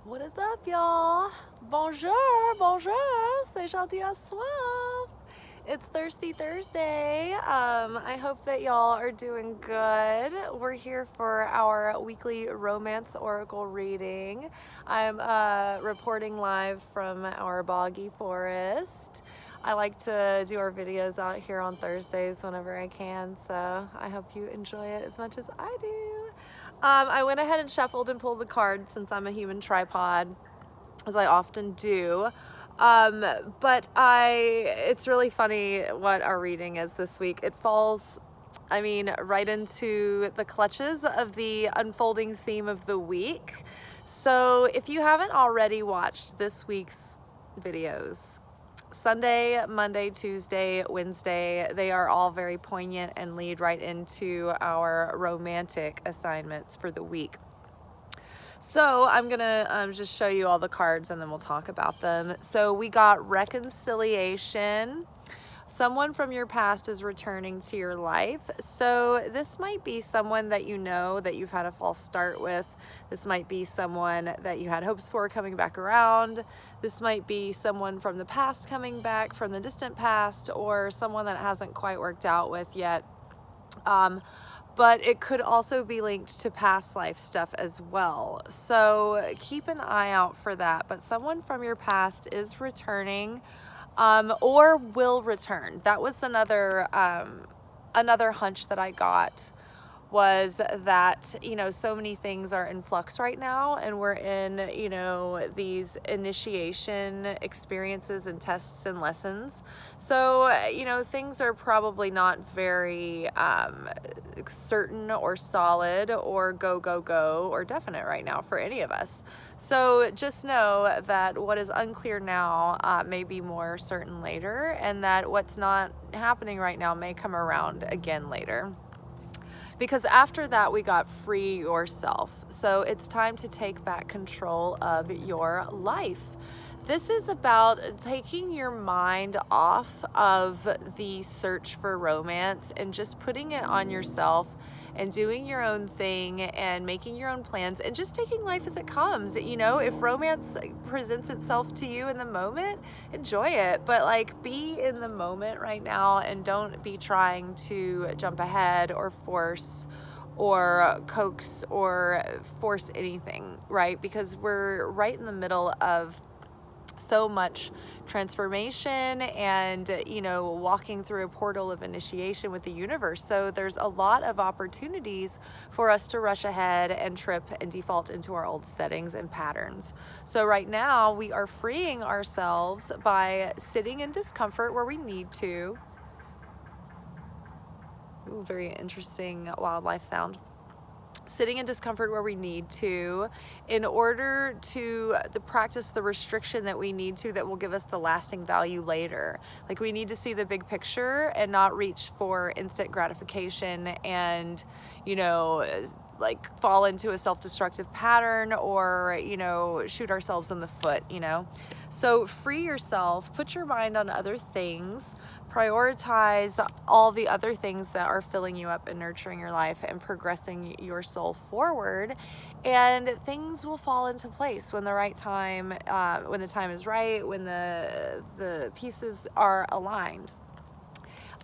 What is up, y'all? Bonjour, bonjour, c'est gentil à soif. It's Thirsty Thursday. I hope that y'all are doing good. We're here for our weekly romance oracle reading. I'm reporting live from our boggy forest. I like to do our videos out here on Thursdays whenever I can, so I hope you enjoy it as much as I do. I went ahead and shuffled and pulled the cards since I'm a human tripod, as I often do. But it's really funny what our reading is this week. It falls, right into the clutches of the unfolding theme of the week. So if you haven't already watched this week's videos, Sunday, Monday, Tuesday, Wednesday, they are all very poignant and lead right into our romantic assignments for the week. So I'm gonna just show you all the cards and then we'll talk about them. So we got reconciliation. Someone from your past is returning to your life. So this might be someone that you know that you've had a false start with. This might be someone that you had hopes for coming back around. This might be someone from the past coming back from the distant past, or someone that hasn't quite worked out with yet. But it could also be linked to past life stuff as well. So keep an eye out for that. But someone from your past is returning. Or will return. That was another hunch that I got, was that, so many things are in flux right now, and we're in, these initiation experiences and tests and lessons. So, things are probably not very certain or solid or go or definite right now for any of us. So just know that what is unclear now may be more certain later, and that what's not happening right now may come around again later. Because after that, we got free yourself. So it's time to take back control of your life. This is about taking your mind off of the search for romance and just putting it on yourself and doing your own thing and making your own plans and just taking life as it comes. If romance presents itself to you in the moment, enjoy it, but be in the moment right now and don't be trying to jump ahead or force or coax or force anything, right? Because we're right in the middle of so much transformation and walking through a portal of initiation with the universe. So there's a lot of opportunities for us to rush ahead and trip and default into our old settings and patterns. So right now we are freeing ourselves by sitting in discomfort where we need to. Ooh, very interesting wildlife sound. Sitting in discomfort where we need to, in order to practice the restriction that we need to, that will give us the lasting value later. Like, we need to see the big picture and not reach for instant gratification and, fall into a self-destructive pattern or, shoot ourselves in the foot, So free yourself, put your mind on other things, prioritize all the other things that are filling you up and nurturing your life and progressing your soul forward, and things will fall into place when the right time, when the time is right, when the pieces are aligned.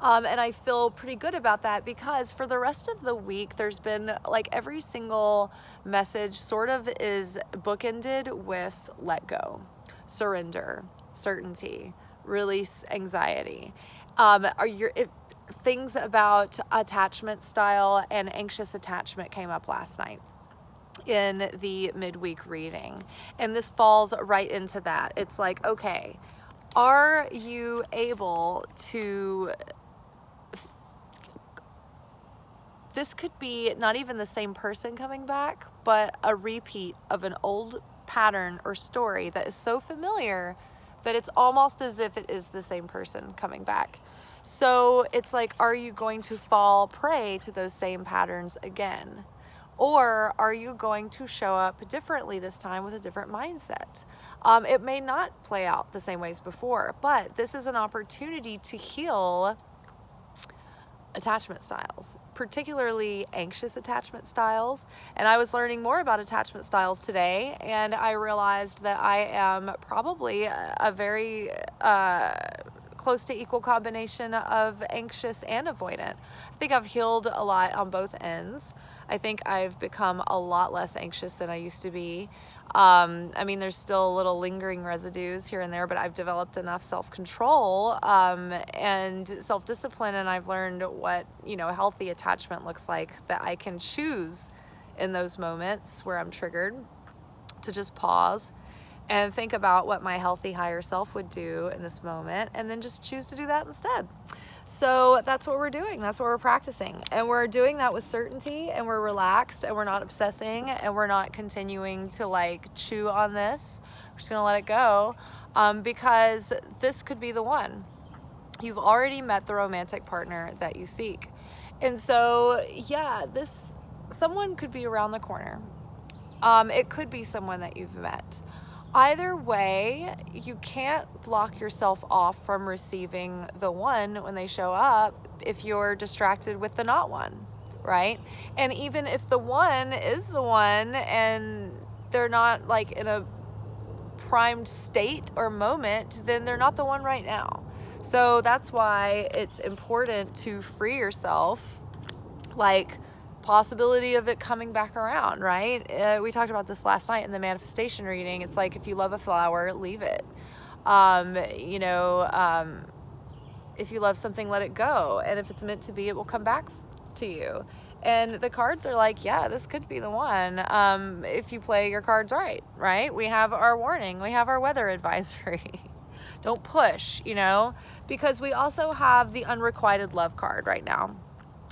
And I feel pretty good about that, because for the rest of the week, there's been every single message sort of is bookended with let go, surrender, certainty, release anxiety. Things about attachment style and anxious attachment came up last night in the midweek reading, and this falls right into that. It's like, okay, are you able to, this could be not even the same person coming back, but a repeat of an old pattern or story that is so familiar that it's almost as if it is the same person coming back. So it's like, are you going to fall prey to those same patterns again? Or are you going to show up differently this time with a different mindset? It may not play out the same ways before, but this is an opportunity to heal attachment styles, particularly anxious attachment styles. And I was learning more about attachment styles today, and I realized that I am probably a very close to equal combination of anxious and avoidant. I think I've healed a lot on both ends. I think I've become a lot less anxious than I used to be. I mean, there's still little lingering residues here and there, but I've developed enough self-control and self-discipline, and I've learned what, you know, healthy attachment looks like, that I can choose in those moments where I'm triggered to just pause and think about what my healthy higher self would do in this moment, and then just choose to do that instead. So that's what we're doing. That's what we're practicing. And we're doing that with certainty, and we're relaxed, and we're not obsessing, and we're not continuing to like chew on this. We're just gonna let it go because this could be the one. You've already met the romantic partner that you seek. And so, yeah, someone could be around the corner. It could be someone that you've met. Either way, you can't block yourself off from receiving the one when they show up if you're distracted with the not one, right? And even if the one is the one and they're not like in a primed state or moment, then they're not the one right now. So that's why it's important to free yourself, like possibility of it coming back around, right? We talked about this last night in the manifestation reading. It's like, if you love a flower, leave it. You know, if you love something, let it go. And if it's meant to be, it will come back to you. And the cards are like, yeah, this could be the one. If you play your cards right? We have our warning. We have our weather advisory. Don't push, you know, because we also have the unrequited love card right now.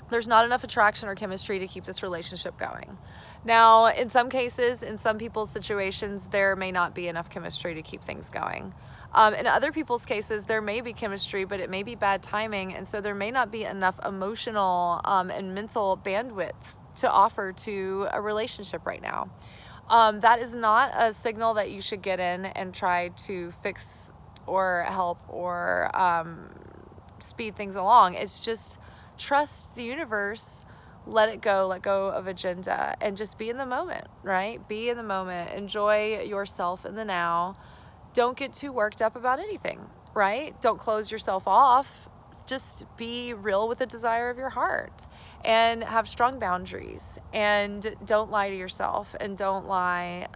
There's not enough attraction or chemistry to keep this relationship going. Now, in some cases, in some people's situations, there may not be enough chemistry to keep things going. In other people's cases, there may be chemistry, but it may be bad timing, and so there may not be enough emotional and mental bandwidth to offer to a relationship right now. That is not a signal that you should get in and try to fix or help or speed things along. It's just trust the universe, let it go, let go of agenda, and just be in the moment, right? Be in the moment, enjoy yourself in the now. Don't get too worked up about anything, right? Don't close yourself off. Just be real with the desire of your heart and have strong boundaries, and don't lie to yourself, and don't lie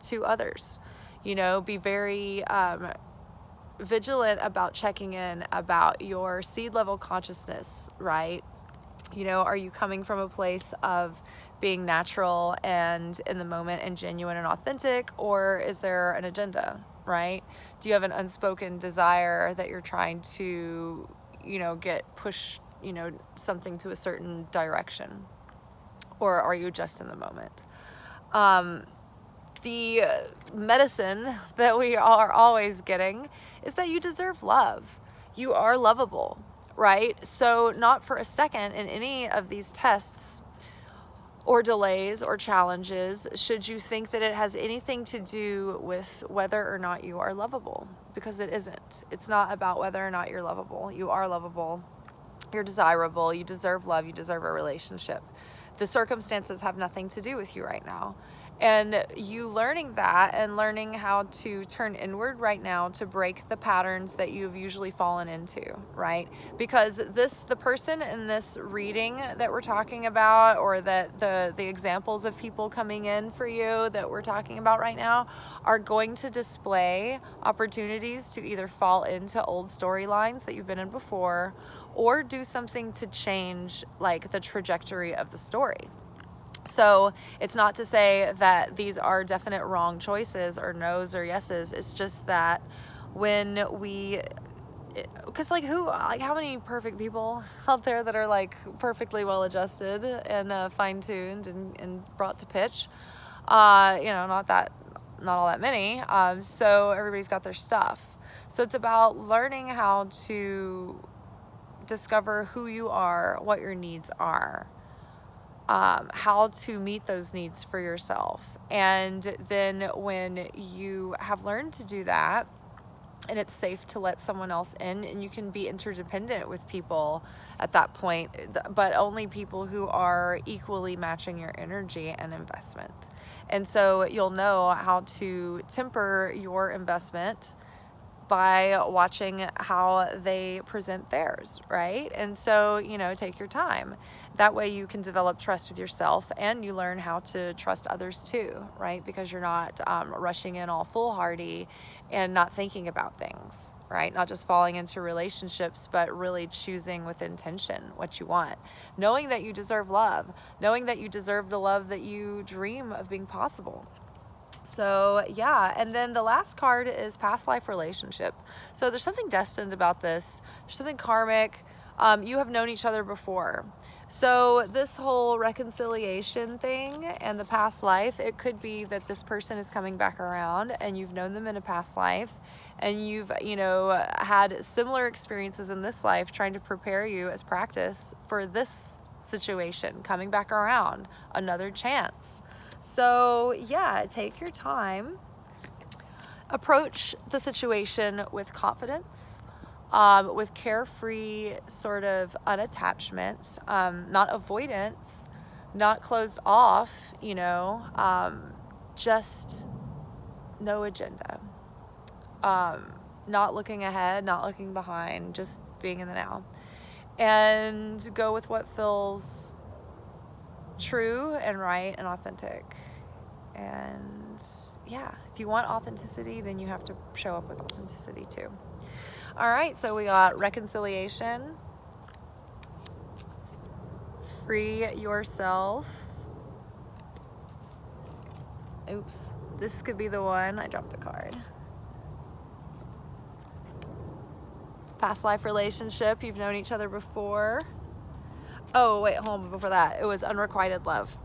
to others. You know, be very vigilant about checking in about your seed level consciousness, right? You know, are you coming from a place of being natural and in the moment and genuine and authentic, or is there an agenda, right? Do you have an unspoken desire that you're trying to, you know, push, you know, something to a certain direction, or are you just in the moment? The medicine that we are always getting is that you deserve love. You are lovable, right? So not for a second in any of these tests or delays or challenges should you think that it has anything to do with whether or not you are lovable, because it isn't. It's not about whether or not you're lovable. You are lovable. You're desirable. You deserve love. You deserve a relationship. The circumstances have nothing to do with you right now. And you learning that and learning how to turn inward right now to break the patterns that you've usually fallen into, right? Because the person in this reading that we're talking about, or that the examples of people coming in for you that we're talking about right now, are going to display opportunities to either fall into old storylines that you've been in before, or do something to change like the trajectory of the story. So it's not to say that these are definite wrong choices or no's or yeses. It's just that when because how many perfect people out there that are like perfectly well adjusted and fine-tuned and brought to pitch? You know, not all that many. So everybody's got their stuff. So it's about learning how to discover who you are, what your needs are. How to meet those needs for yourself. And then when you have learned to do that, and it's safe to let someone else in, and you can be interdependent with people at that point, but only people who are equally matching your energy and investment. And so you'll know how to temper your investment by watching how they present theirs, right? And so, you know, take your time. That way you can develop trust with yourself, and you learn how to trust others too, right? Because you're not rushing in all foolhardy and not thinking about things, right? Not just falling into relationships, but really choosing with intention what you want. Knowing that you deserve love, knowing that you deserve the love that you dream of being possible. So yeah, and then the last card is past life relationship. So there's something destined about this. There's something karmic. You have known each other before. So this whole reconciliation thing and the past life, it could be that this person is coming back around and you've known them in a past life, and you've, you know, had similar experiences in this life trying to prepare you as practice for this situation coming back around, another chance. So yeah, take your time, approach the situation with confidence, with carefree sort of unattachment, not avoidance, not closed off, you know, just no agenda, not looking ahead, not looking behind, just being in the now, and go with what feels true and right and authentic. And yeah, if you want authenticity, then you have to show up with authenticity too. All right, so we got reconciliation, free yourself. Oops, this could be the one. I dropped the card. Past life relationship, you've known each other before. Oh wait, hold on, before that, it was unrequited love.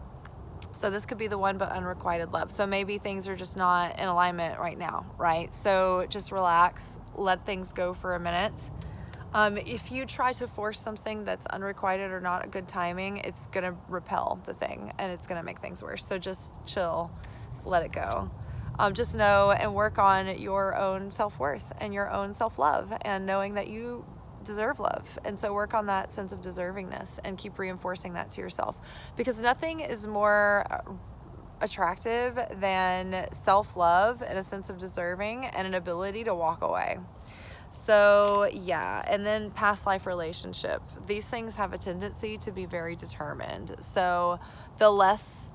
So this could be the one, but unrequited love. So maybe things are just not in alignment right now, right? So just relax, let things go for a minute. If you try to force something that's unrequited or not a good timing, it's gonna repel the thing and it's gonna make things worse. So just chill, let it go. Just know and work on your own self-worth and your own self-love, and knowing that you deserve love. And so work on that sense of deservingness and keep reinforcing that to yourself, because nothing is more attractive than self-love and a sense of deserving and an ability to walk away. So yeah, and then past life relationship. These things have a tendency to be very determined. So the less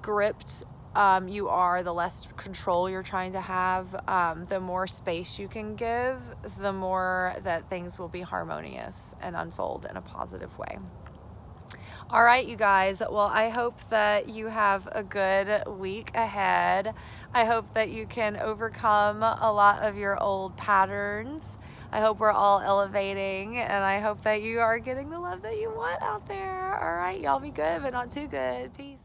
gripped you are, the less control you're trying to have, the more space you can give, the more that things will be harmonious and unfold in a positive way. All right, you guys. Well, I hope that you have a good week ahead. I hope that you can overcome a lot of your old patterns. I hope we're all elevating, and I hope that you are getting the love that you want out there. All right, y'all be good, but not too good. Peace.